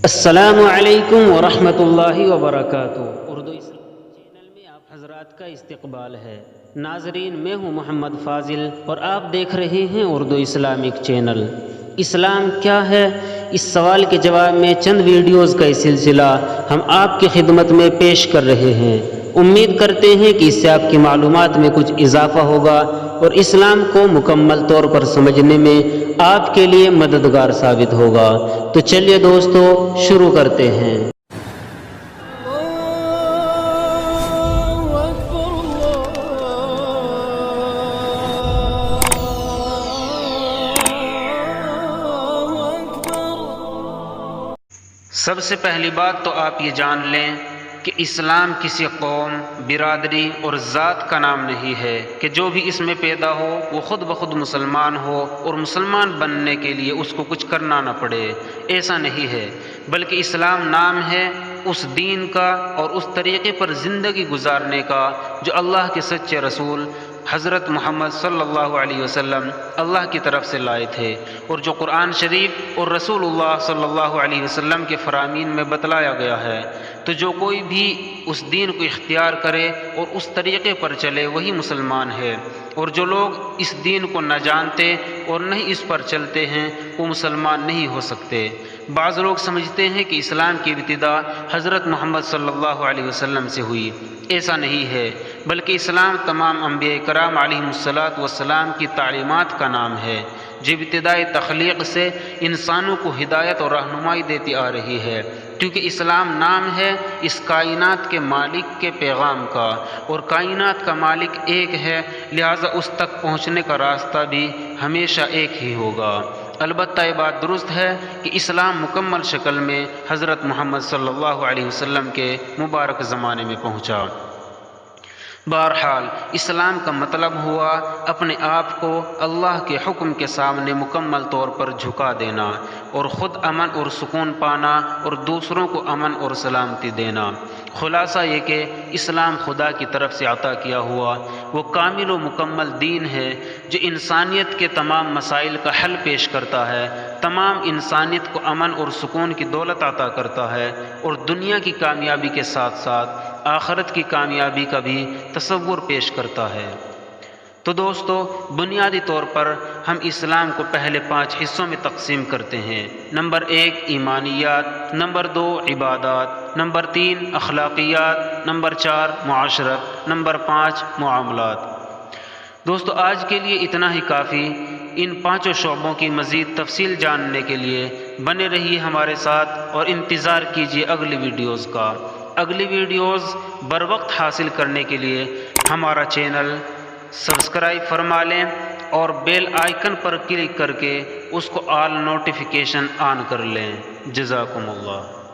السلام علیکم ورحمۃ اللہ وبرکاتہ۔ اردو اسلام چینل میں آپ حضرات کا استقبال ہے۔ ناظرین، میں ہوں محمد فاضل اور آپ دیکھ رہے ہیں اردو اسلامک چینل۔ اسلام کیا ہے؟ اس سوال کے جواب میں چند ویڈیوز کا سلسلہ ہم آپ کی خدمت میں پیش کر رہے ہیں۔ امید کرتے ہیں کہ اس سے آپ کی معلومات میں کچھ اضافہ ہوگا اور اسلام کو مکمل طور پر سمجھنے میں آپ کے لیے مددگار ثابت ہوگا۔ تو چلیے دوستو، شروع کرتے ہیں۔ سب سے پہلی بات تو آپ یہ جان لیں کہ اسلام کسی قوم، برادری اور ذات کا نام نہیں ہے کہ جو بھی اس میں پیدا ہو وہ خود بخود مسلمان ہو اور مسلمان بننے کے لیے اس کو کچھ کرنا نہ پڑے۔ ایسا نہیں ہے، بلکہ اسلام نام ہے اس دین کا اور اس طریقے پر زندگی گزارنے کا جو اللہ کے سچے رسول حضرت محمد صلی اللہ علیہ وسلم اللہ کی طرف سے لائے تھے، اور جو قرآن شریف اور رسول اللہ صلی اللہ علیہ وسلم کے فرامین میں بتلایا گیا ہے۔ تو جو کوئی بھی اس دین کو اختیار کرے اور اس طریقے پر چلے وہی مسلمان ہے، اور جو لوگ اس دین کو نہ جانتے اور نہیں اس پر چلتے ہیں وہ مسلمان نہیں ہو سکتے۔ بعض لوگ سمجھتے ہیں کہ اسلام کی ابتدا حضرت محمد صلی اللہ علیہ وسلم سے ہوئی۔ ایسا نہیں ہے، بلکہ اسلام تمام انبیاء کرام علیہم الصلاۃ کی تعلیمات کا نام ہے جو ابتدائی تخلیق سے انسانوں کو ہدایت اور رہنمائی دیتی آ رہی ہے، کیونکہ اسلام نام ہے اس کائنات کے مالک کے پیغام کا، اور کائنات کا مالک ایک ہے، لہٰذا اس تک پہنچنے کا راستہ بھی ہمیشہ ایک ہی ہوگا۔ البتہ یہ بات درست ہے کہ اسلام مکمل شکل میں حضرت محمد صلی اللہ علیہ وسلم کے مبارک زمانے میں پہنچا۔ بہرحال اسلام کا مطلب ہوا اپنے آپ کو اللہ کے حکم کے سامنے مکمل طور پر جھکا دینا، اور خود امن اور سکون پانا اور دوسروں کو امن اور سلامتی دینا۔ خلاصہ یہ کہ اسلام خدا کی طرف سے عطا کیا ہوا وہ کامل و مکمل دین ہے جو انسانیت کے تمام مسائل کا حل پیش کرتا ہے، تمام انسانیت کو امن اور سکون کی دولت عطا کرتا ہے، اور دنیا کی کامیابی کے ساتھ ساتھ آخرت کی کامیابی کا بھی تصور پیش کرتا ہے۔ تو دوستو، بنیادی طور پر ہم اسلام کو پہلے 5 حصوں میں تقسیم کرتے ہیں۔ نمبر 1 ایمانیات، نمبر 2 عبادات، نمبر 3 اخلاقیات، نمبر 4 معاشرت، نمبر 5 معاملات۔ دوستو، آج کے لیے اتنا ہی کافی۔ ان 5 شعبوں کی مزید تفصیل جاننے کے لیے بنے رہیے ہمارے ساتھ اور انتظار کیجیے اگلی ویڈیوز کا۔ اگلی ویڈیوز بر وقت حاصل کرنے کے لیے ہمارا چینل سبسکرائب فرما لیں اور بیل آئیکن پر کلک کر کے اس کو آل نوٹیفیکیشن آن کر لیں۔ جزاکم اللہ۔